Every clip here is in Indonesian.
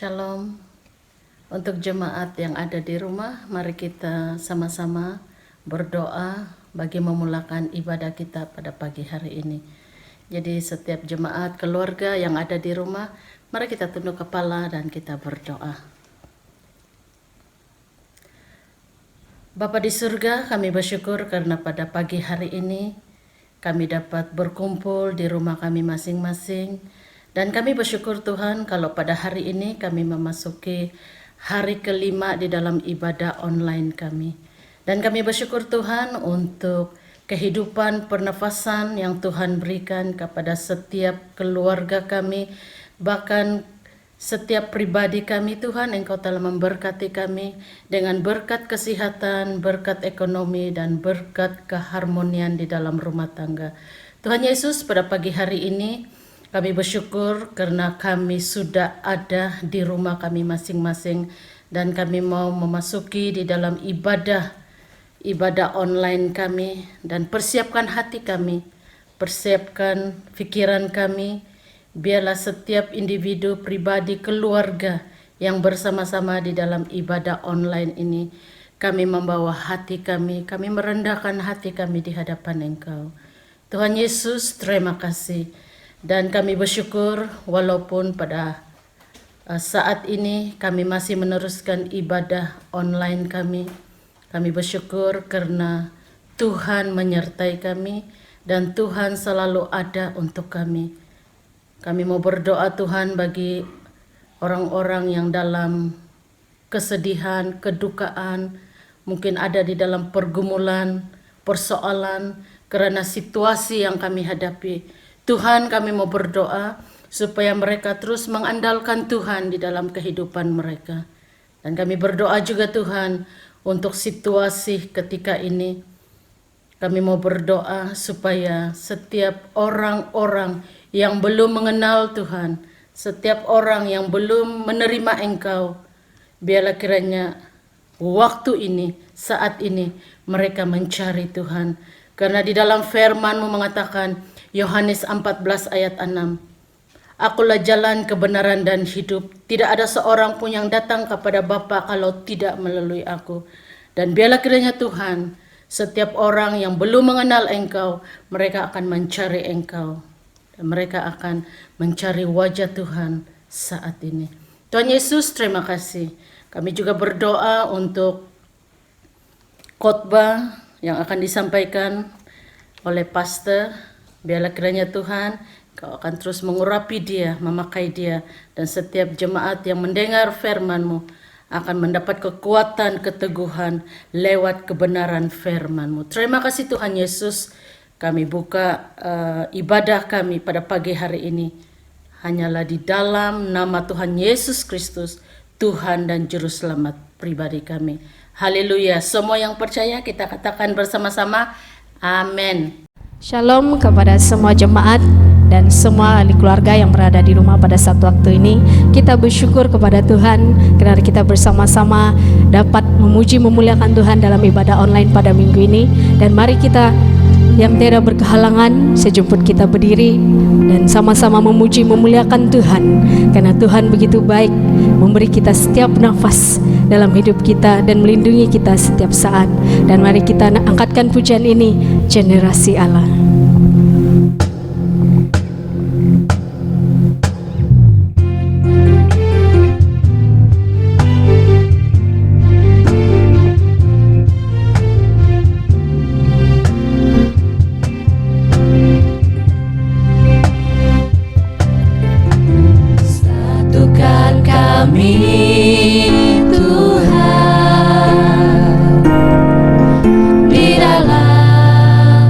Shalom. Untuk jemaat yang ada di rumah, mari kita sama-sama berdoa bagi memulakan ibadah kita pada pagi hari ini. Jadi setiap jemaat keluarga yang ada di rumah, mari kita tunduk kepala dan kita berdoa. Bapa di surga, kami bersyukur karena pada pagi hari ini kami dapat berkumpul di rumah kami masing-masing. Dan kami bersyukur Tuhan kalau pada hari ini kami memasuki hari kelima di dalam ibadah online kami. Dan kami bersyukur Tuhan untuk kehidupan pernafasan yang Tuhan berikan kepada setiap keluarga kami. Bahkan setiap pribadi kami Tuhan, Engkau telah memberkati kami dengan berkat kesehatan, berkat ekonomi, dan berkat keharmonian di dalam rumah tangga. Tuhan Yesus, pada pagi hari ini kami bersyukur karena kami sudah ada di rumah kami masing-masing dan kami mau memasuki di dalam ibadah online kami dan persiapkan hati kami, persiapkan pikiran kami. Biarlah setiap individu, pribadi, keluarga yang bersama-sama di dalam ibadah online ini, kami membawa hati kami merendahkan hati kami di hadapan Engkau. Tuhan Yesus, terima kasih. Dan kami bersyukur walaupun pada saat ini kami masih meneruskan ibadah online kami. Kami bersyukur karena Tuhan menyertai kami dan Tuhan selalu ada untuk kami. Kami mau berdoa Tuhan bagi orang-orang yang dalam kesedihan, kedukaan, mungkin ada di dalam pergumulan, persoalan karena situasi yang kami hadapi. Tuhan, kami mau berdoa supaya mereka terus mengandalkan Tuhan di dalam kehidupan mereka. Dan kami berdoa juga Tuhan untuk situasi ketika ini. Kami mau berdoa supaya setiap orang-orang yang belum mengenal Tuhan, setiap orang yang belum menerima Engkau, biarlah kiranya waktu ini, saat ini mereka mencari Tuhan. Karena di dalam firman-Mu mengatakan, Yohanes 14 ayat 6, Akulah jalan, kebenaran, dan hidup. Tidak ada seorang pun yang datang kepada Bapa kalau tidak melalui aku. Dan biarlah kiranya Tuhan, setiap orang yang belum mengenal Engkau, mereka akan mencari Engkau. Dan mereka akan mencari wajah Tuhan saat ini. Tuhan Yesus, terima kasih. Kami juga berdoa untuk khotbah yang akan disampaikan oleh pastor. Biarlah kiranya Tuhan, Kau akan terus mengurapi dia, memakai dia. Dan setiap jemaat yang mendengar firman-Mu akan mendapat kekuatan, keteguhan lewat kebenaran firman-Mu. Terima kasih Tuhan Yesus. Kami buka ibadah kami pada pagi hari ini. Hanyalah di dalam nama Tuhan Yesus Kristus, Tuhan dan Juru Selamat pribadi kami. Haleluya. Semua yang percaya kita katakan bersama-sama, amin. Shalom kepada semua jemaat dan semua ahli keluarga yang berada di rumah pada saat waktu ini. Kita bersyukur kepada Tuhan karena kita bersama-sama dapat memuji memuliakan Tuhan dalam ibadah online pada minggu ini. Dan mari kita yang tidak berkehalangan sejemput kita berdiri dan sama-sama memuji memuliakan Tuhan. Karena Tuhan begitu baik memberi kita setiap nafas dalam hidup kita dan melindungi kita setiap saat. Dan mari kita angkatkan pujian ini, Generasi Allah. Satukan kami Tuhan di dalam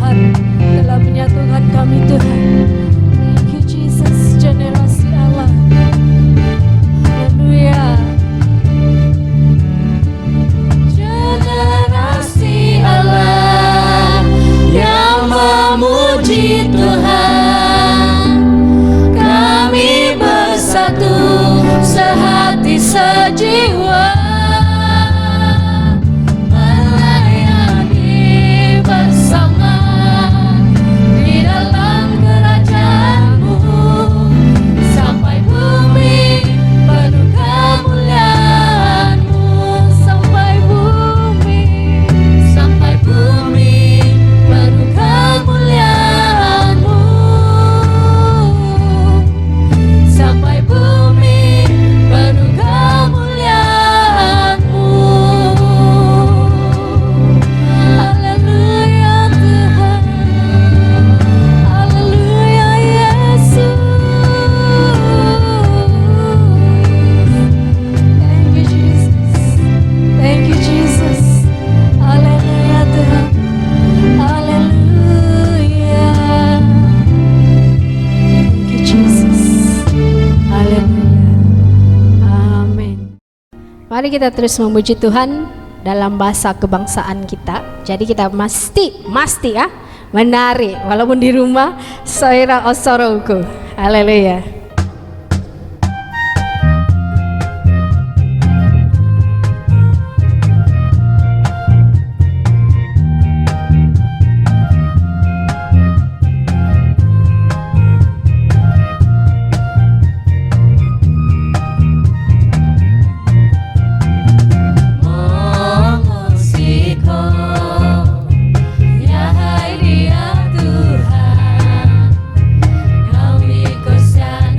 Tuhan telah menyatukan kami Tuhan. Thank you Jesus, generasi Allah. Haleluya. Generasi Allah yang memuji Tuhan, kami bersatu sehati sejiwa, melayani bersama di dalam kerajaan-Mu, sampai bumi penuh kemuliaan-Mu, sampai bumi penuh kemuliaan-Mu, sampai bumi penuh kemuliaan-Mu. Haleluya Tuhan, haleluya Yesus. Thank you Jesus. Thank you Jesus. Haleluya Tuhan. Haleluya. Thank you Jesus. Haleluya. Amin. Mari kita terus memuji Tuhan dalam bahasa kebangsaan kita. Jadi kita mesti ya menari walaupun di rumah soira osoroku. Haleluya. Mengusiko, ya hai Dia Tuhan, kami kosan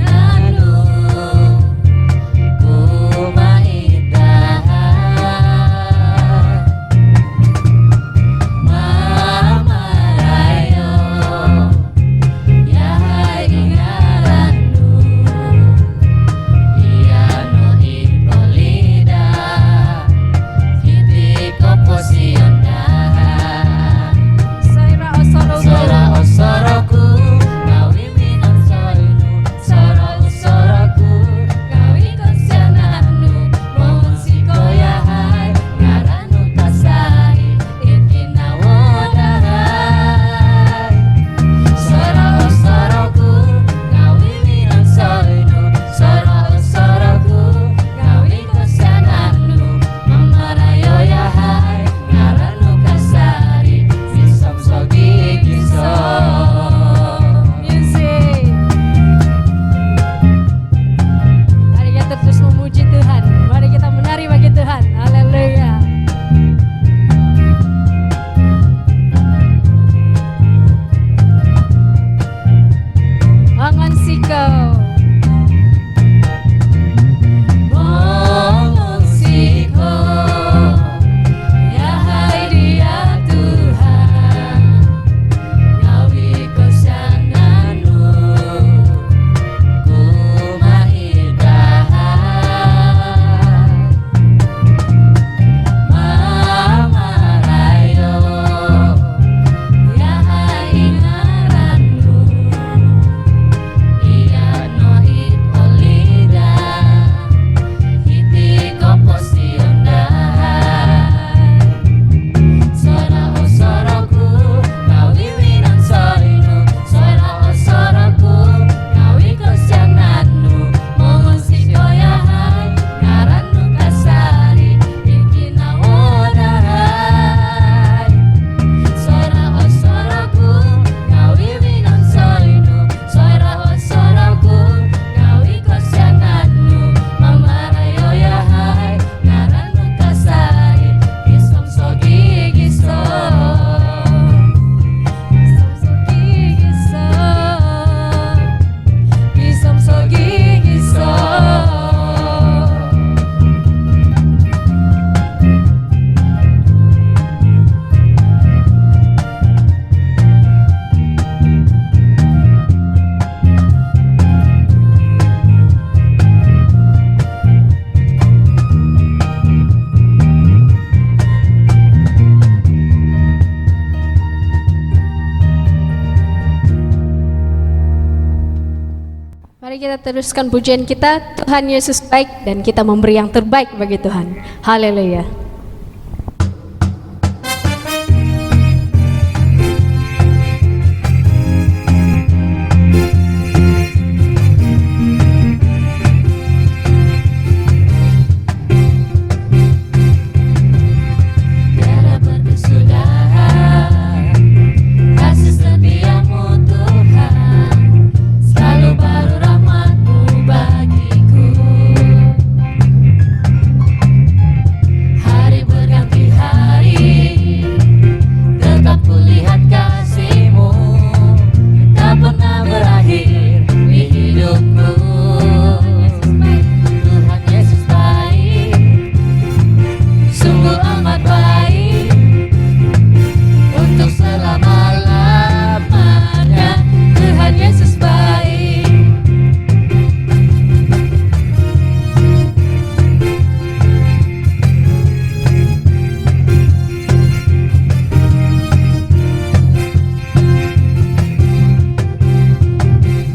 Mari kita teruskan pujian kita. Tuhan Yesus baik dan kita memberi yang terbaik bagi Tuhan. Haleluya. Tiada berkesudahan kasih setiamu Tuhan, selalu baru rahmat-Mu bagiku. Hari berganti hari, tetap kulihat kasih-Mu, tak pernah berakhir di hidupku. Tuhan Yesus baik, sungguh amat baik, untuk selama-lamanya. Tuhan Yesus baik.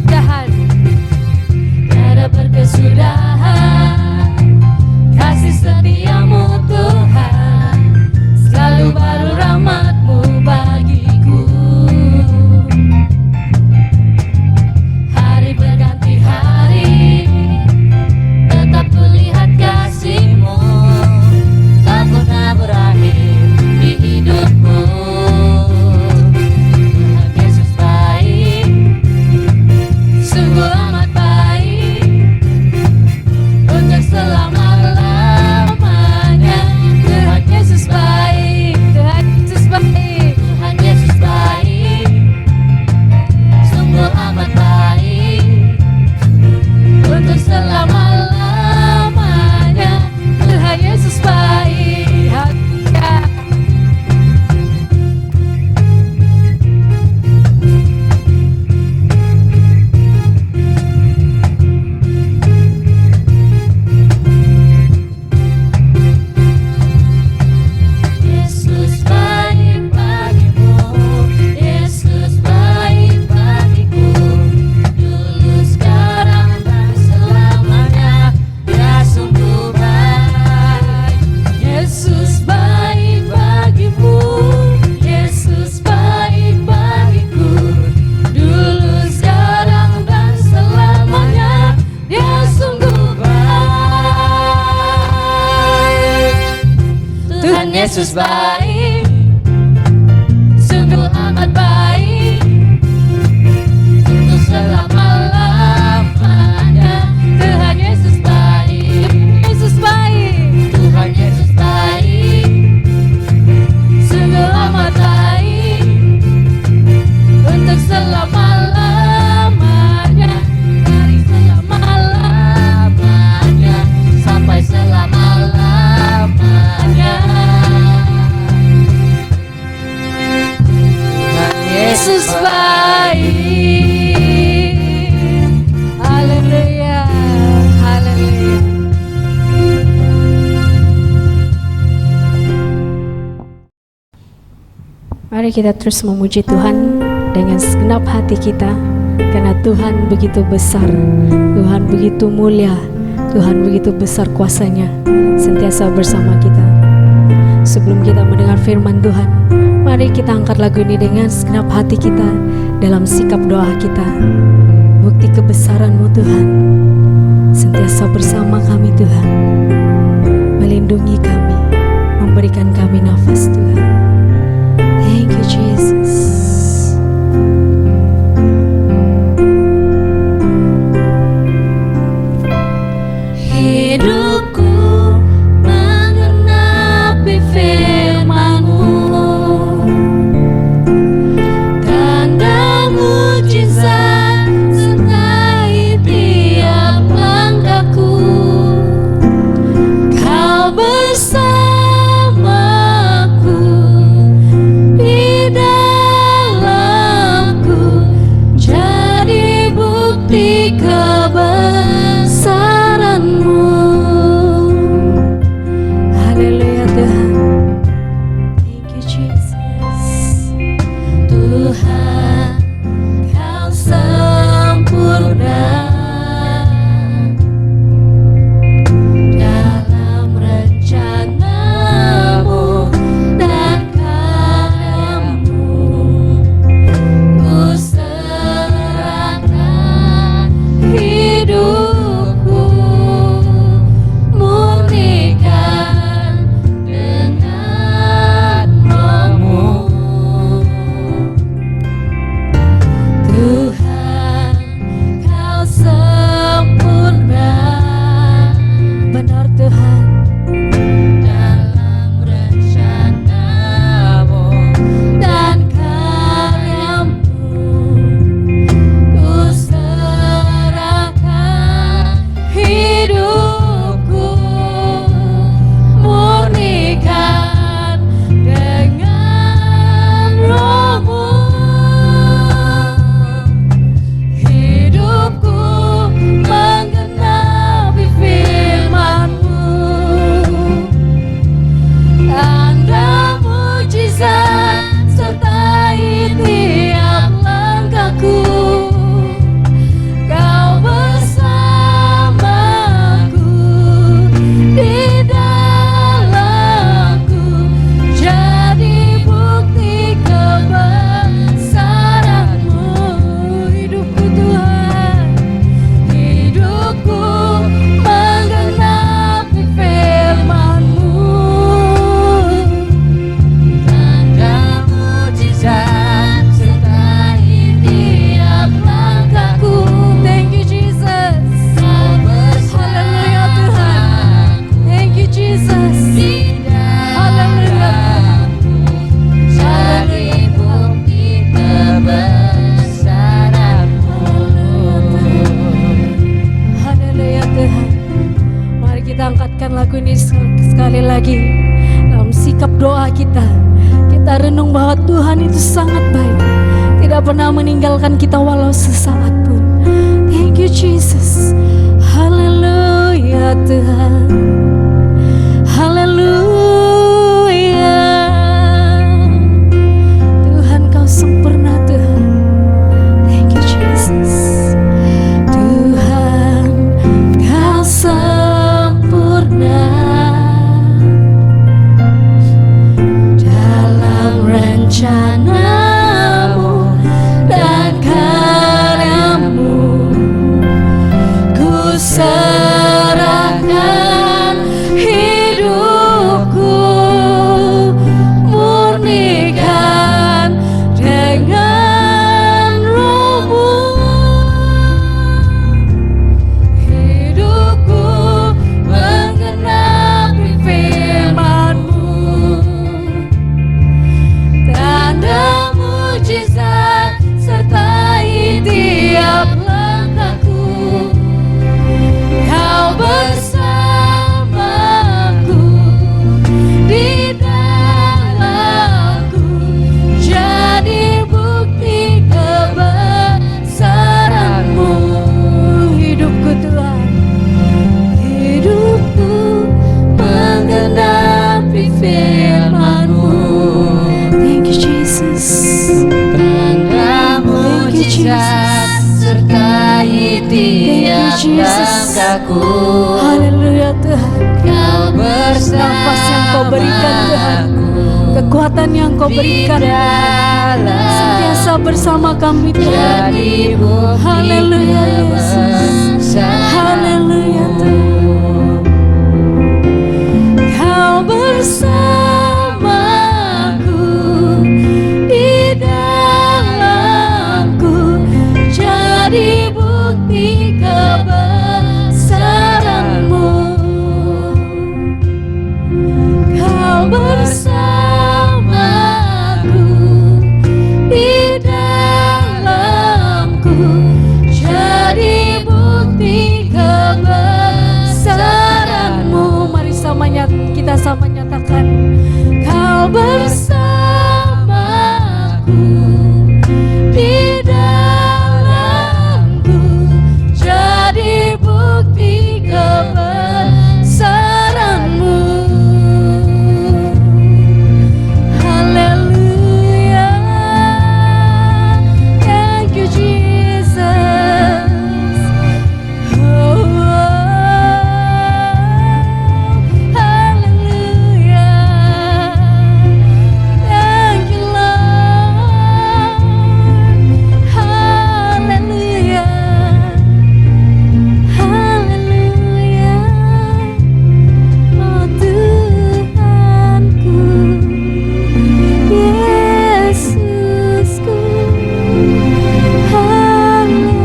Tuhan. Tiada berkesudahan kasih setiamu Tuhan, selalu baru rahmat-Mu bagiku. Hari berganti hari, tetap kulihat kasih-Mu, tak pernah berakhir di hidupku. Tuhan Yesus baik, sungguh amat baik, untuk selama-lamanya. Tuhan Yesus baik, Tuhan Yesus baik. Tuhan Yesus baik, sungguh amat baik, untuk selama-lamanya. Tuhan Yesus baik. Haleluya. Yesus baik bagimu, Yesus baik bagiku, dulu sekarang dan selamanya. Dia sungguh baik. Yesus baik bagimu, Yesus baik bagiku, dulu sekarang dan selamanya. Dia sungguh baik. Tuhan Yesus baik, sungguh amat baik, untuk selama-lamanya. Tuhan Yesus baik, Yesus baik. Tuhan Yesus baik, sungguh amat baik, untuk selama-lamanya. Dari selama-lamanya sampai selama-lamanya. Tuhan Yesus baik. Haleluya. Haleluya. Mari kita terus memuji Tuhan dengan segenap hati kita, karena Tuhan begitu besar, Tuhan begitu mulia, Tuhan begitu besar kuasanya sentiasa bersama kita. Sebelum kita mendengar firman Tuhan, mari kita angkat lagu ini dengan segenap hati kita dalam sikap doa kita. Bukti kebesaran-Mu Tuhan, sentiasa bersama kami Tuhan, melindungi kami, memberikan kami nafas Tuhan. Thank you Jesus. Hidupku mengenapi firman-Mu, tanda mujizat sertai tiap langkahku. Kau bersamaku di dalamku, jadi bukti kebesaran-Mu. Haleluya Tuhan. Thank you Jesus. Tuhan, Kau sempurna. tekuni sekali lagi dalam sikap doa kita. Kita renung bahwa Tuhan itu sangat baik, tidak pernah meninggalkan kita walau sesaat pun. Thank you Jesus. Haleluya Tuhan. Haleluya. Tuhan kau sempurna Tuhan. Thank you Jesus. Tuhan kau sempurna dalam rencanamu dan karyamu. Ku serahkan hidupku, murnikan dengan rohmu. Hidupku menggenapi firman-Mu, tanda mujizat sertai tiap langkahku. Kau bersamaku di dalamku, jadi bukti kebesaran-Mu. Hidupku Tuhan, hidupku menggenapi firman-Mu. Thank you Jesus. Tanda mujizat sertai tiap langkahku. Haleluya Tuhan. Kau Nafas yang Kau berikan Tuhan, kekuatan yang Kau berikan sentiasa bersama kami Tuhan. jadi bukti Haleluya Yesus. kebesaran. Haleluya Tuhan. Kau bersamaku di dalamku, jadi bukti kebesaran-Mu. Kau bersamaku di dalamku, jadi bukti kebesaran-Mu. Mari kita sama nyatakan, Kau bersamaku di dalamku, jadi bukti kebesaran-Mu. Haleluya. Thank you Jesus. Oh, haleluya. Thank you Lord. Haleluya. Haleluya. Oh Tuhanku, Yesusku. Haleluya.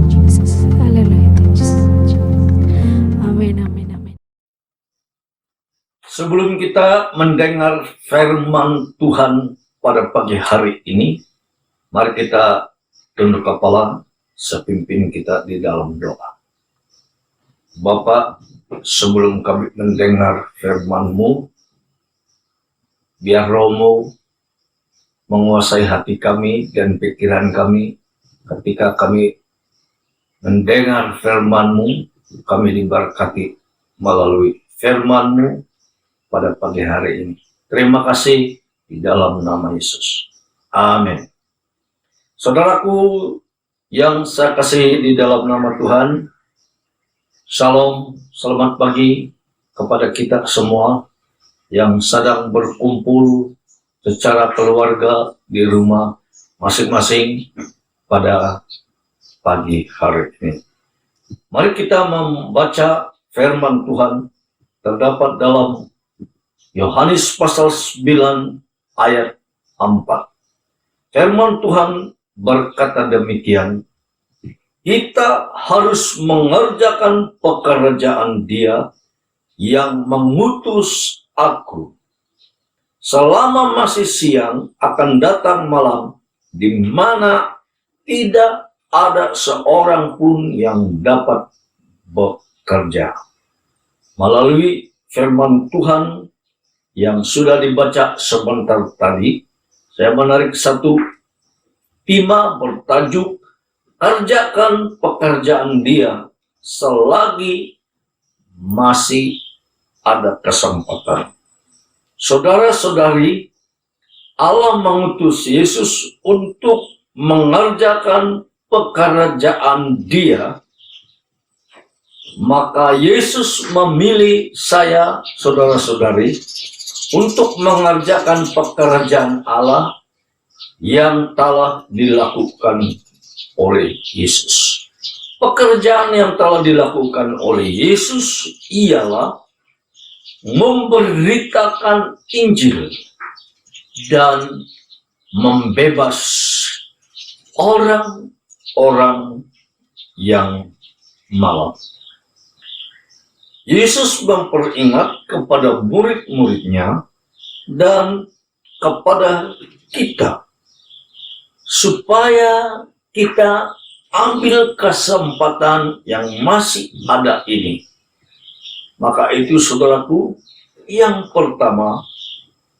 Jesus. Haleluya. Amin, amin, amin. Sebelum kita mendengar firman Tuhan pada pagi hari ini, mari kita tunduk kepala sepimpin kita di dalam doa. Bapa, sebelum kami mendengar firman-Mu, biar Roh-Mu menguasai hati kami dan pikiran kami. Ketika kami mendengar firman-Mu, kami diberkati melalui firman-Mu pada pagi hari ini. Terima kasih di dalam nama Yesus. Amin. Saudaraku yang saya kasihi di dalam nama Tuhan, Shalom, selamat pagi kepada kita semua yang sedang berkumpul secara keluarga di rumah masing-masing pada pagi hari ini. Mari kita membaca firman Tuhan terdapat dalam Yohanes pasal 9 ayat 4. Firman Tuhan berkata demikian, kita harus mengerjakan pekerjaan Dia yang mengutus aku. Selama masih siang akan datang malam, di mana tidak ada seorang pun yang dapat bekerja. Melalui firman Tuhan yang sudah dibaca sebentar tadi, saya menarik satu tema bertajuk kerjakan pekerjaan Dia selagi masih ada kesempatan. Saudara-saudari, Allah mengutus Yesus untuk mengerjakan pekerjaan Dia, maka Yesus memilih saya, saudara-saudari, untuk mengerjakan pekerjaan Allah yang telah dilakukan oleh Yesus. Pekerjaan yang telah dilakukan oleh Yesus ialah memberitakan Injil dan membebas orang-orang yang malam. Yesus memperingat kepada murid-muridnya dan kepada kita supaya kita ambil kesempatan yang masih ada ini. Maka itu, saudaraku, yang pertama,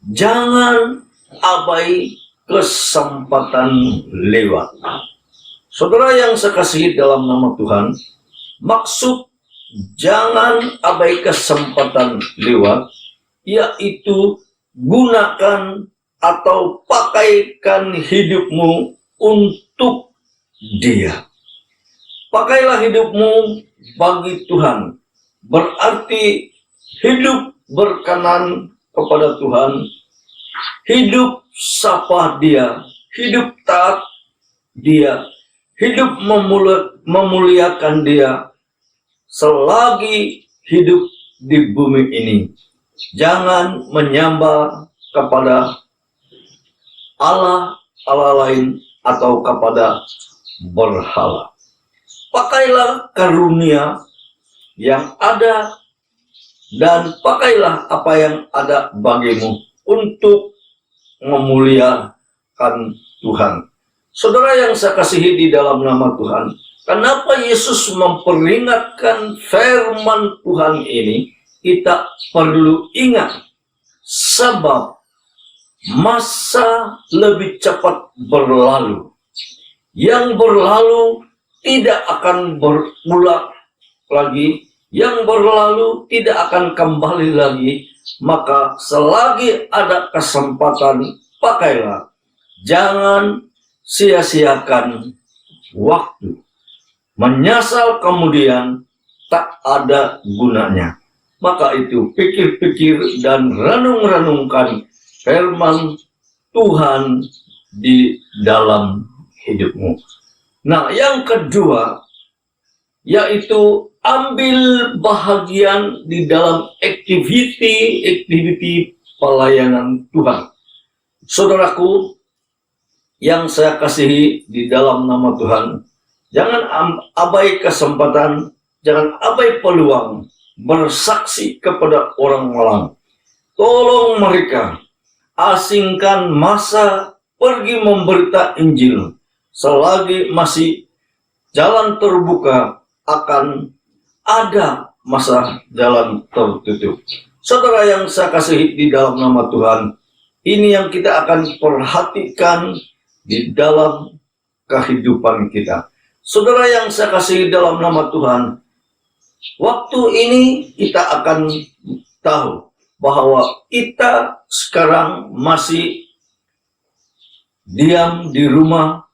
jangan abai kesempatan lewat. Saudara yang saya kasihi dalam nama Tuhan, maksud jangan abai kesempatan lewat, yaitu gunakan atau pakaikan hidupmu untuk Dia. Pakailah hidupmu bagi Tuhan. Berarti hidup berkenan kepada Tuhan, hidup sapa Dia, hidup taat Dia, hidup memuliakan Dia selagi hidup di bumi ini. Jangan menyembah kepada Allah lain atau kepada berhala. Pakailah karunia yang ada dan pakailah apa yang ada bagimu untuk memuliakan Tuhan. Saudara yang saya kasihi di dalam nama Tuhan, kenapa Yesus memperingatkan firman Tuhan ini? Kita perlu ingat, sebab masa lebih cepat berlalu. Yang berlalu tidak akan berulang lagi, yang berlalu tidak akan kembali lagi. Maka selagi ada kesempatan, pakailah. Jangan sia-siakan waktu. Menyesal kemudian tak ada gunanya. Maka itu pikir-pikir dan renung-renungkan firman Tuhan di dalam hidupmu. Nah, yang kedua, yaitu ambil bahagian di dalam aktiviti pelayanan Tuhan. Saudaraku yang saya kasihi di dalam nama Tuhan, jangan abai kesempatan, jangan abai peluang bersaksi kepada orang malang. Tolong mereka asingkan masa pergi memberita Injil selagi masih jalan terbuka. Akan ada masa jalan tertutup. Saudara yang saya kasihi di dalam nama Tuhan, ini yang kita akan perhatikan di dalam kehidupan kita. Saudara yang saya kasihi dalam nama Tuhan, waktu ini kita akan tahu bahwa kita sekarang masih diam di rumah.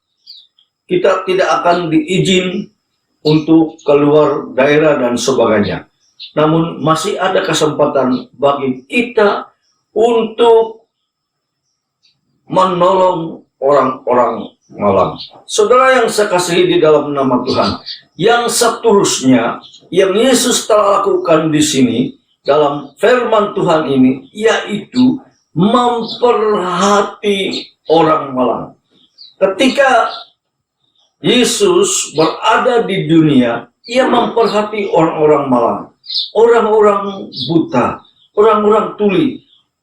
Kita tidak akan diizin untuk keluar daerah dan sebagainya. Namun masih ada kesempatan bagi kita untuk menolong orang-orang malam. Saudara yang saya kasihi di dalam nama Tuhan, yang seterusnya yang Yesus telah lakukan di sini dalam firman Tuhan ini, yaitu memperhati orang malam. Ketika Yesus berada di dunia, ia memperhati orang-orang malang, orang-orang buta, orang-orang tuli,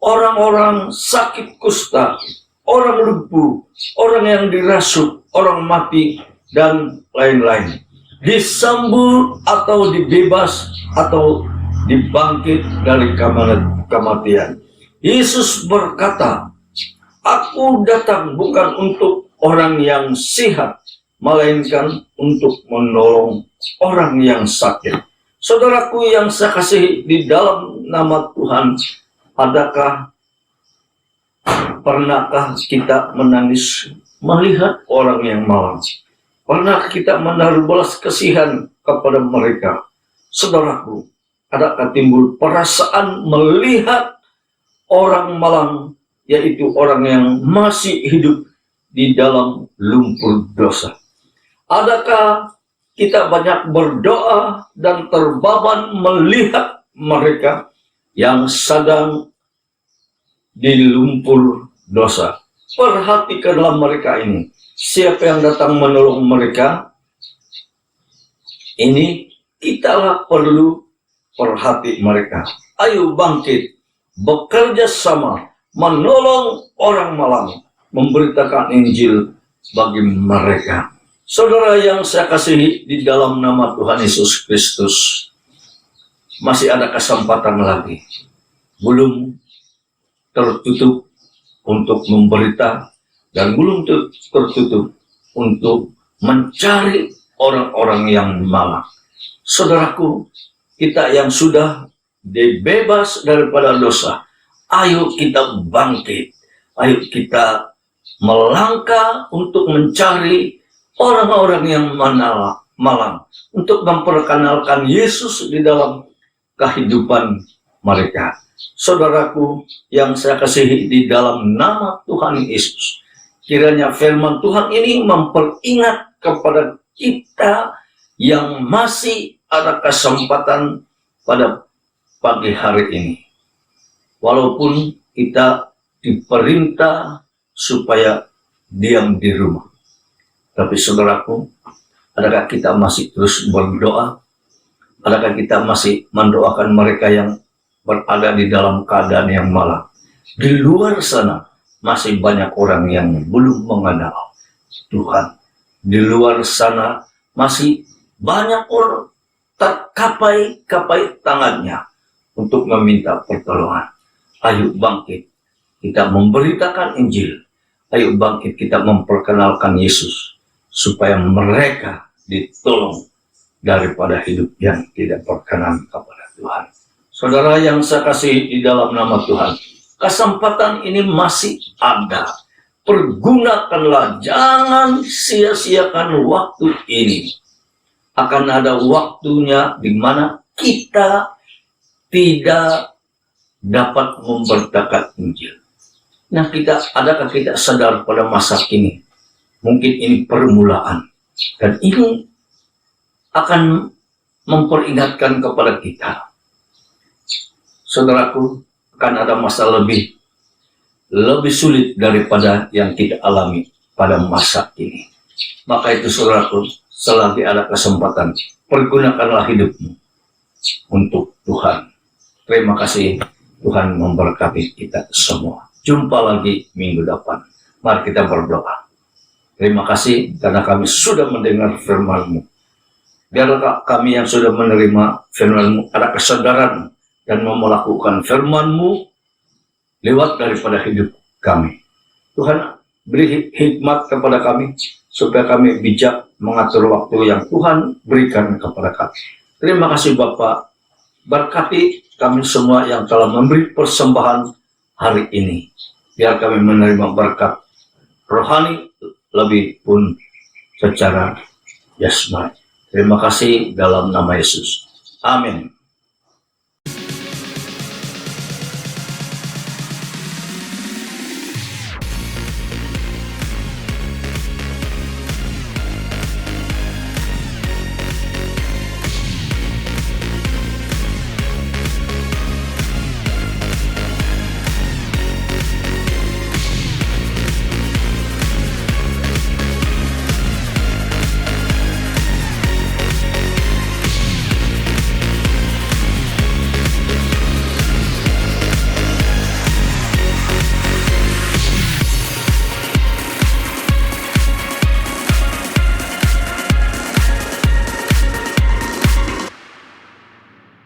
orang-orang sakit kusta, orang lumpuh, orang yang dirasuk, orang mati, dan lain-lain. Disambut atau dibebas atau dibangkit dari kematian. Yesus berkata, "Aku datang bukan untuk orang yang sehat, melainkan untuk menolong orang yang sakit." Saudaraku yang saya kasihi di dalam nama Tuhan, pernahkah kita menangis melihat orang yang malang? Pernah kita menaruh belas kasihan kepada mereka? Saudaraku, adakah timbul perasaan melihat orang malang, yaitu orang yang masih hidup di dalam lumpur dosa? Adakah kita banyak berdoa dan terbaban melihat mereka yang sedang di lumpur dosa? Perhatikanlah mereka ini. Siapa yang datang menolong mereka? Ini kitalah perlu perhati mereka. Ayo bangkit, bekerja sama, menolong orang malang, memberitakan Injil bagi mereka. Saudara yang saya kasihi di dalam nama Tuhan Yesus Kristus, masih ada kesempatan lagi. Belum tertutup untuk memberita dan belum tertutup untuk mencari orang-orang yang malang. Saudaraku, kita yang sudah dibebas daripada dosa, ayo kita bangkit, ayo kita melangkah untuk mencari orang-orang yang malang, untuk memperkenalkan Yesus di dalam kehidupan mereka. Saudaraku yang saya kasihi di dalam nama Tuhan Yesus, kiranya firman Tuhan ini memperingat kepada kita yang masih ada kesempatan pada pagi hari ini. Walaupun kita diperintah supaya diam di rumah, tapi saudaraku, adakah kita masih terus berdoa? Adakah kita masih mendoakan mereka yang berada di dalam keadaan yang malang? Di luar sana masih banyak orang yang belum mengenal Tuhan. Di luar sana masih banyak orang terkapai tangannya untuk meminta pertolongan. Ayo bangkit, kita memberitakan Injil. Ayo bangkit, kita memperkenalkan Yesus, supaya mereka ditolong daripada hidup yang tidak berkenan kepada Tuhan. Saudara yang saya kasih di dalam nama Tuhan, kesempatan ini masih ada. Pergunakanlah, jangan sia-siakan waktu ini. Akan ada waktunya di mana kita tidak dapat memberitakan Injil. Nah, adakah kita sadar pada masa kini? Mungkin ini permulaan. Dan ini akan memperingatkan kepada kita. Saudaraku, akan ada masa lebih sulit daripada yang kita alami pada masa ini. Maka itu saudaraku, selagi ada kesempatan, pergunakanlah hidupmu untuk Tuhan. Terima kasih, Tuhan memberkati kita semua. Jumpa lagi minggu depan. Mari kita berdoa. Terima kasih karena kami sudah mendengar firman-Mu. Biarlah kami yang sudah menerima firman-Mu ada kesadaran dan mau melakukan firman-Mu lewat daripada hidup kami. Tuhan, beri hikmat kepada kami supaya kami bijak mengatur waktu yang Tuhan berikan kepada kami. Terima kasih Bapak. Berkati kami semua yang telah memberi persembahan hari ini. Biar kami menerima berkat rohani lebih pun secara jasmani. Terima kasih dalam nama Yesus. Amin.